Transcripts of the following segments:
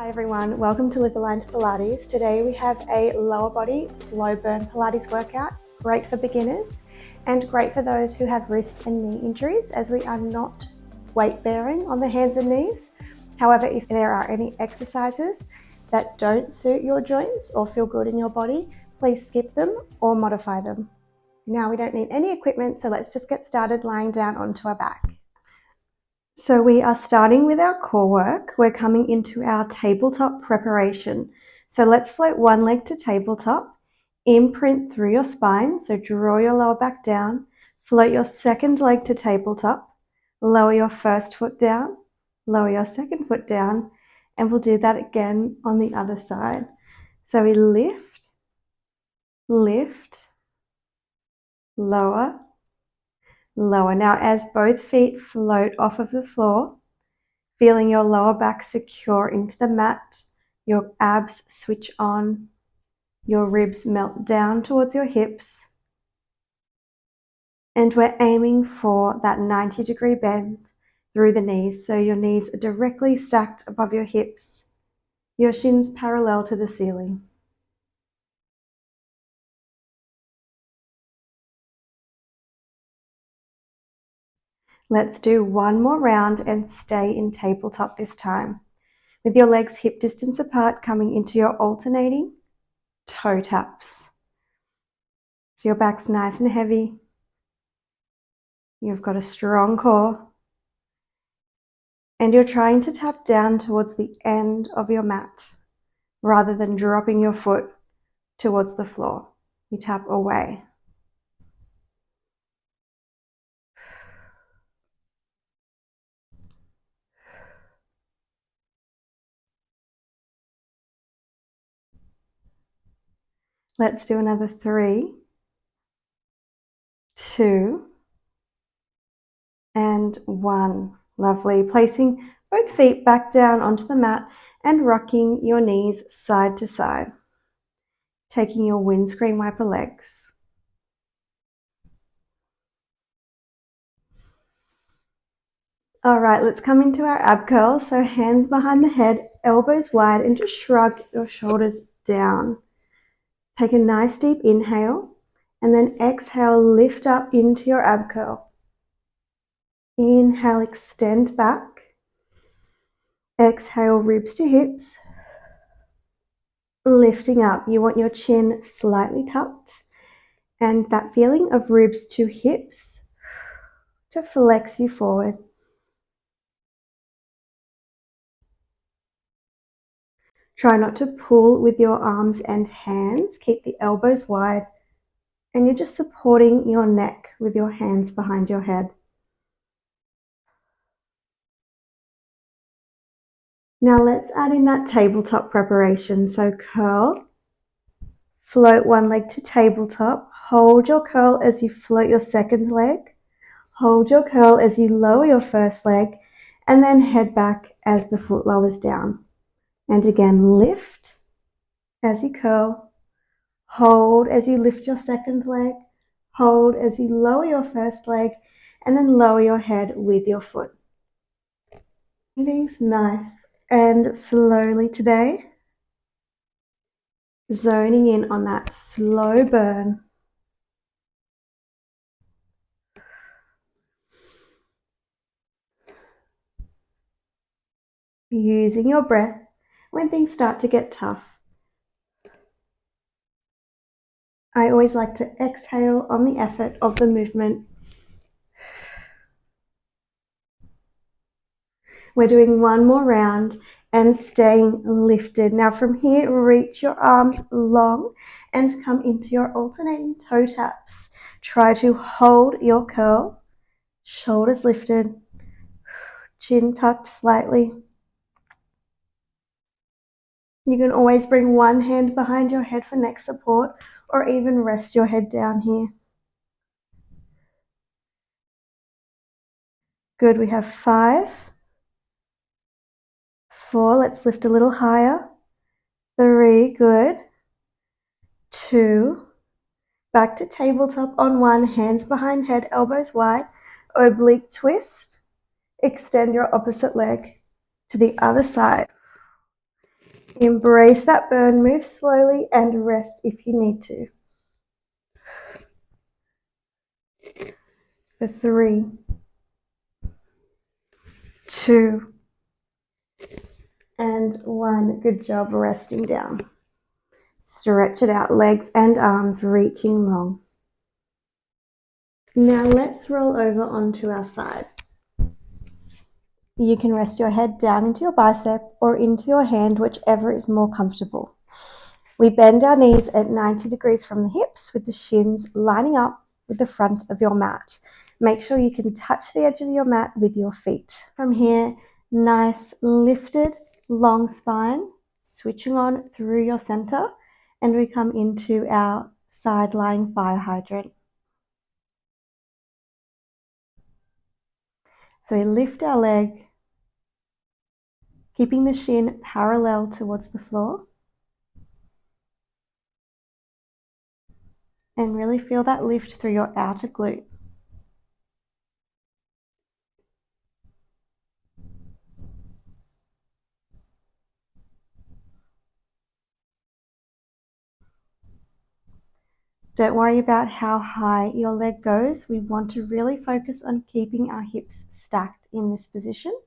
Hi everyone, welcome to Liv Aligned Pilates. Today we have a lower body slow burn Pilates workout, great for beginners and great for those who have wrist and knee injuries, as we are not weight bearing on the hands and knees. However, if there are any exercises that don't suit your joints or feel good in your body, please skip them or modify them. Now we don't need any equipment, so let's just get started lying down onto our back. So we are starting with our core work. We're coming into our tabletop preparation. So let's float one leg to tabletop, imprint through your spine. So draw your lower back down, float your second leg to tabletop, lower your first foot down, lower your second foot down, and we'll do that again on the other side. So we lift, lift, lower, lower. Now as both feet float off of the floor, feeling your lower back secure into the mat, your abs switch on, your ribs melt down towards your hips, and we're aiming for that 90-degree bend through the knees, so your knees are directly stacked above your hips, your shins parallel to the ceiling. Let's do one more round and stay in tabletop this time, with your legs hip distance apart, coming into your alternating toe taps. So your back's nice and heavy. You've got a strong core. And you're trying to tap down towards the end of your mat, rather than dropping your foot towards the floor. You tap away. Let's do another 3, 2, and 1. Lovely. Placing both feet back down onto the mat and rocking your knees side to side. Taking your windscreen wiper legs. All right, let's come into our ab curl. So hands behind the head, elbows wide, and just shrug your shoulders down. Take a nice deep inhale, and then exhale, lift up into your ab curl. Inhale, extend back. Exhale, ribs to hips. Lifting up, you want your chin slightly tucked, and that feeling of ribs to hips to flex you forward. Try not to pull with your arms and hands. Keep the elbows wide, and you're just supporting your neck with your hands behind your head. Now let's add in that tabletop preparation. So curl, float one leg to tabletop, hold your curl as you float your second leg, hold your curl as you lower your first leg, and then head back as the foot lowers down. And again, lift as you curl, hold as you lift your second leg, hold as you lower your first leg, and then lower your head with your foot. Everything's nice and slowly today, zoning in on that slow burn. Using your breath when things start to get tough. I always like to exhale on the effort of the movement. We're doing one more round and staying lifted. Now from here, reach your arms long and come into your alternating toe taps. Try to hold your curl, shoulders lifted, chin tucked slightly. You can always bring one hand behind your head for neck support, or even rest your head down here. Good, we have 5, 4, let's lift a little higher. 3, good. 2, back to tabletop on 1, hands behind head, elbows wide, oblique twist. Extend your opposite leg to the other side. Embrace that burn, move slowly and rest if you need to. For 3, 2, and 1. Good job resting down. Stretch it out, legs and arms reaching long. Now let's roll over onto our side. You can rest your head down into your bicep or into your hand, whichever is more comfortable. We bend our knees at 90 degrees from the hips with the shins lining up with the front of your mat. Make sure you can touch the edge of your mat with your feet. From here, nice lifted, long spine, switching on through your center, and we come into our side lying fire hydrant. So we lift our leg, keeping the shin parallel towards the floor. And really feel that lift through your outer glute. Don't worry about how high your leg goes. We want to really focus on keeping our hips stacked in this position.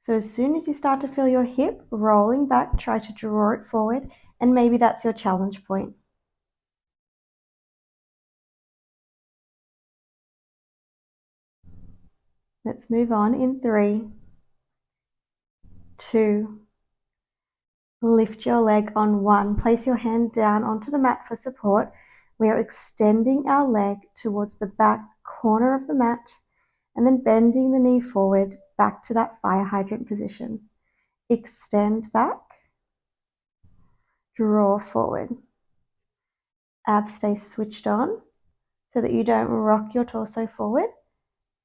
So as soon as you start to feel your hip rolling back, try to draw it forward, and maybe that's your challenge point. Let's move on in 3, 2, lift your leg on 1. Place your hand down onto the mat for support. We are extending our leg towards the back corner of the mat and then bending the knee forward back to that fire hydrant position. Extend back, draw forward. Abs stay switched on so that you don't rock your torso forward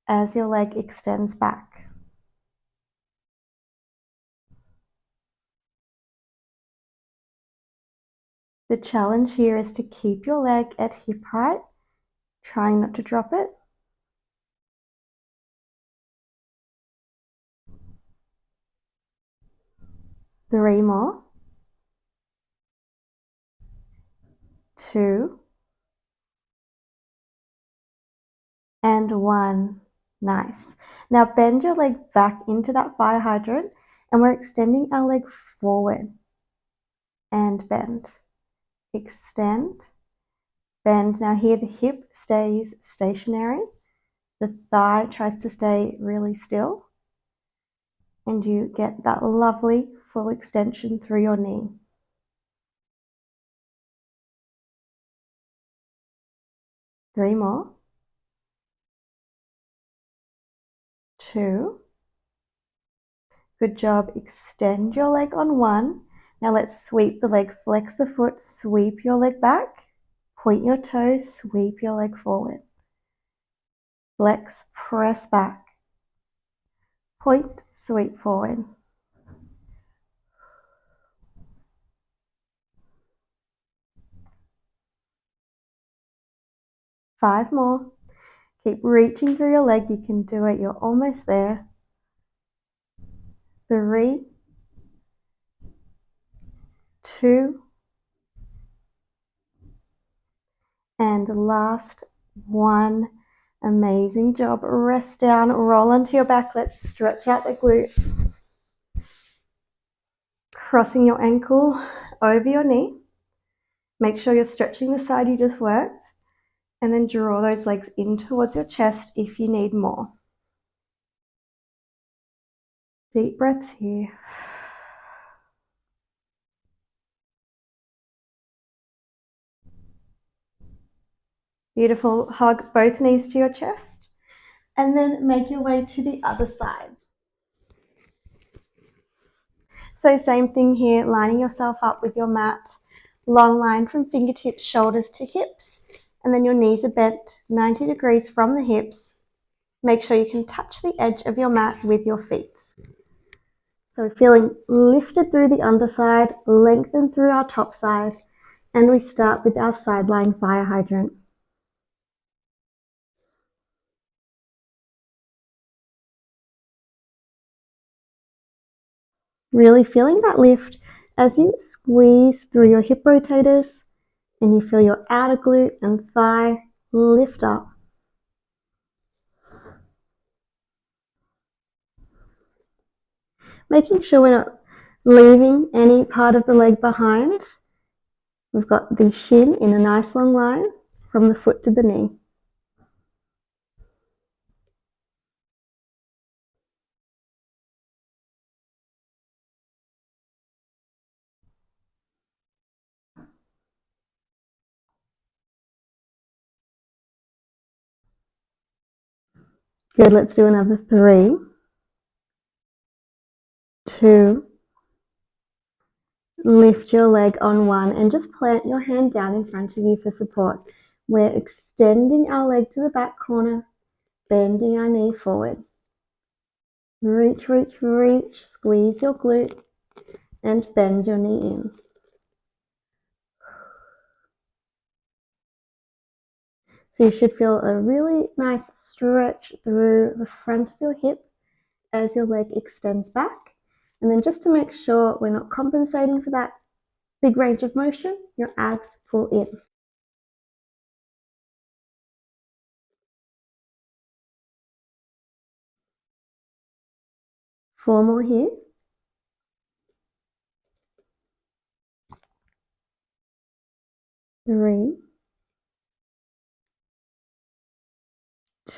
as your leg extends back. The challenge here is to keep your leg at hip height, trying not to drop it. Three more. 2, and 1. Nice. Now bend your leg back into that fire hydrant, and we're extending our leg forward. And bend. Extend. Bend. Now here the hip stays stationary. The thigh tries to stay really still. And you get that lovely full extension through your knee. 3 more. 2. Good job. Extend your leg on 1. Now let's sweep the leg. Flex the foot. Sweep your leg back. Point your toes. Sweep your leg forward. Flex. Press back. Point. Sweep forward. 5 more. Keep reaching through your leg. You can do it. You're almost there. 3, 2, and last 1. Amazing job. Rest down, roll onto your back. Let's stretch out the glute. Crossing your ankle over your knee. Make sure you're stretching the side you just worked. And then draw those legs in towards your chest if you need more. Deep breaths here. Beautiful. Hug both knees to your chest. And then make your way to the other side. So same thing here, lining yourself up with your mat. Long line from fingertips, shoulders to hips. And then your knees are bent 90 degrees from the hips. Make sure you can touch the edge of your mat with your feet. So feeling lifted through the underside, lengthen through our top side, and we start with our side lying fire hydrant. Really feeling that lift as you squeeze through your hip rotators and you feel your outer glute and thigh lift up. Making sure we're not leaving any part of the leg behind. We've got the shin in a nice long line from the foot to the knee. Good, let's do another 3, 2, lift your leg on 1 and just plant your hand down in front of you for support. We're extending our leg to the back corner, bending our knee forward. Reach, reach, reach, squeeze your glute and bend your knee in. So you should feel a really nice stretch through the front of your hip as your leg extends back. And then just to make sure we're not compensating for that big range of motion, your abs pull in. 4 more here. 3,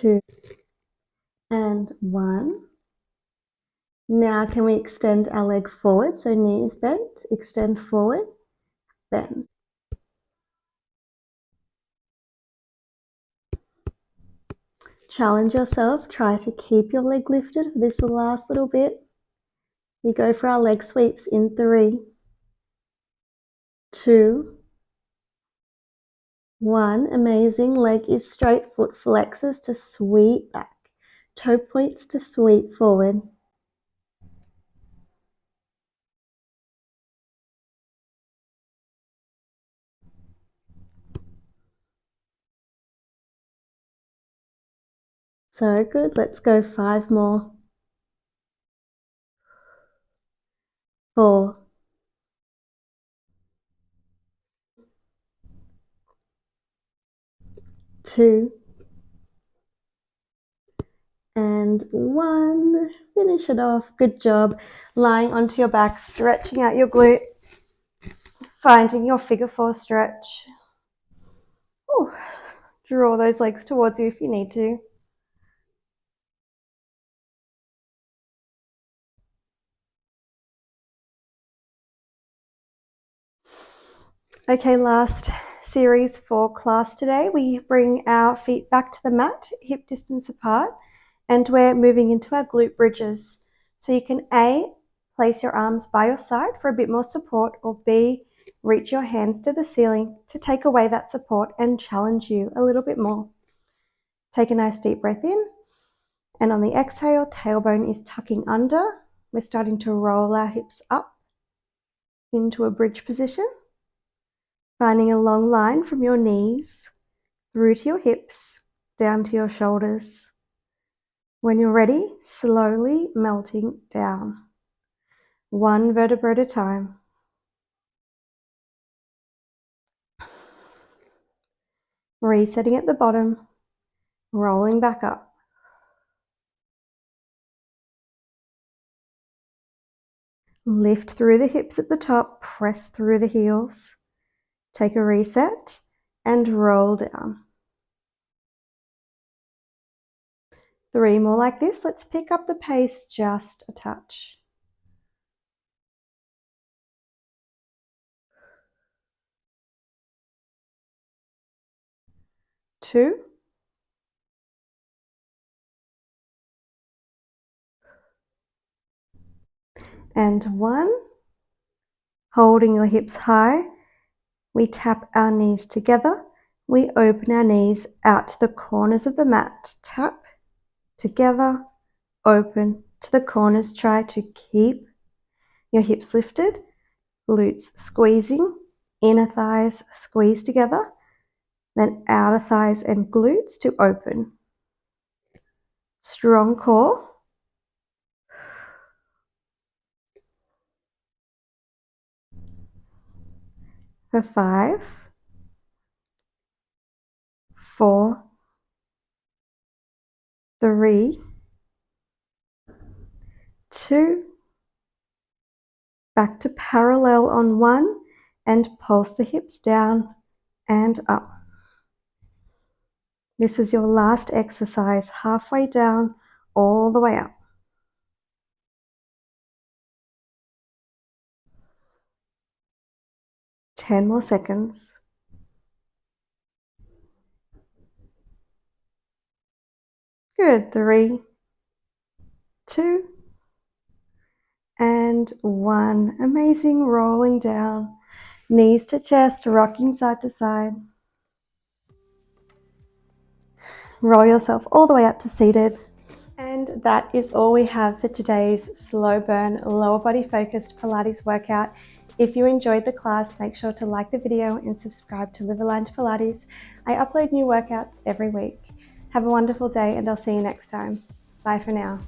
2, and 1. Now can we extend our leg forward? So knees bent, extend forward, bend. Challenge yourself, try to keep your leg lifted for this last little bit. We go for our leg sweeps in 3, 2, 1. Amazing. Leg is straight, foot flexes to sweep back, toe points to sweep forward. So good. Let's go 5 more. 4, 2, and 1. Finish it off. Good job. Lying onto your back, stretching out your glute, finding your figure 4 stretch. Ooh. Draw those legs towards you if you need to. Okay, last series for class today. We bring our feet back to the mat, hip distance apart, and we're moving into our glute bridges. So you can A, place your arms by your side for a bit more support, or B, reach your hands to the ceiling to take away that support and challenge you a little bit more. Take a nice deep breath in, and on the exhale, tailbone is tucking under. We're starting to roll our hips up into a bridge position, finding a long line from your knees through to your hips, down to your shoulders. When you're ready, slowly melting down, 1 vertebra at a time. Resetting at the bottom, rolling back up. Lift through the hips at the top, press through the heels. Take a reset and roll down. 3 more like this. Let's pick up the pace just a touch. 2, and 1. Holding your hips high, we tap our knees together. We open our knees out to the corners of the mat. Tap, together, open to the corners. Try to keep your hips lifted, glutes squeezing, inner thighs squeeze together, then outer thighs and glutes to open. Strong core. for 5, 4, 3, 2, back to parallel on 1, and pulse the hips down and up. This is your last exercise, halfway down, all the way up. 10 more seconds. Good. 3, 2, and 1. Amazing. Rolling down, knees to chest, rocking side to side. Roll yourself all the way up to seated. And that is all we have for today's slow burn lower body focused Pilates workout. If you enjoyed the class, make sure to like the video and subscribe to Liv Aligned Pilates. I upload new workouts every week. Have a wonderful day and I'll see you next time. Bye for now.